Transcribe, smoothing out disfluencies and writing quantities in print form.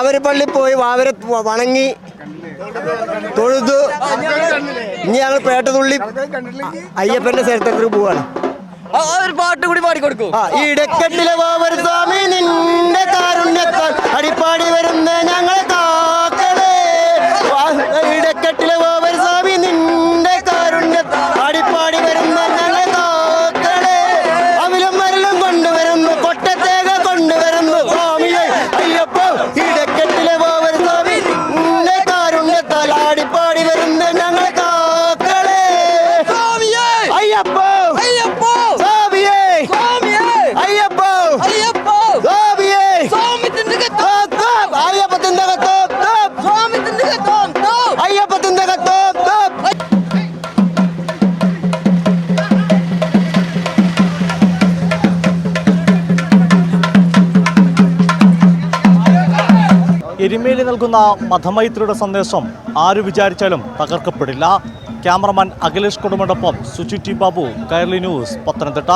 വാവരപ്പള്ളി പോയി വാവരെ വണങ്ങി തൊഴുതു. ഇനി ഞങ്ങൾ പേട്ടതുള്ളി അയ്യപ്പന്റെ സ്ഥലത്തേക്ക് പോവാണ്. ഒരു പാട്ട് കൂടി പാടിക്കൊടുക്കൂ. ഇടക്കെട്ടിലെ വാവര സ്വാമി നിന്റെ കാരുണ്യത്താൽ അടിപ്പാടി വരുന്ന ഞങ്ങളെ കാക്കളെ. ഇടക്കെട്ടിലെ വാവര സ്വാമി നിന്റെ കാരുണ്യത്താൽ അടിപ്പാടി വരുന്ന ഞങ്ങളെ കാക്കളെ. അവിലും മരലും കൊണ്ടുവരുന്നു, കൊട്ടത്തേക കൊണ്ടുവരുന്നു സ്വാമിയെ അയ്യപ്പോ. ഇടക്കെട്ടിലെ വാവര സ്വാമി നിന്റെ കാരുണ്യത്താൽ അടിപ്പാടി വരുന്ന ഞങ്ങളെ കാക്കളെ. അയ്യപ്പോ അയ്യപ്പോ സ്വാമിയെ അയ്യപ്പോ അയ്യപ്പോ സ്വാമിയെ സ്വാമിത്തിന്റെ അയ്യപ്പത്തിന്റെ സ്വാമിത്തിന്റെ അയ്യപ്പത്തിന്റെ എരുമേലി നൽകുന്ന മതമൈത്രിയുടെ സന്ദേശം ആര് വിചാരിച്ചാലും തകർക്കപ്പെടില്ല. ക്യാമറമാൻ അഖിലേഷ് കൊടുമടൊപ്പം സുചി ടി ബാബു, കൈരളി ന്യൂസ്, പത്തനംതിട്ട.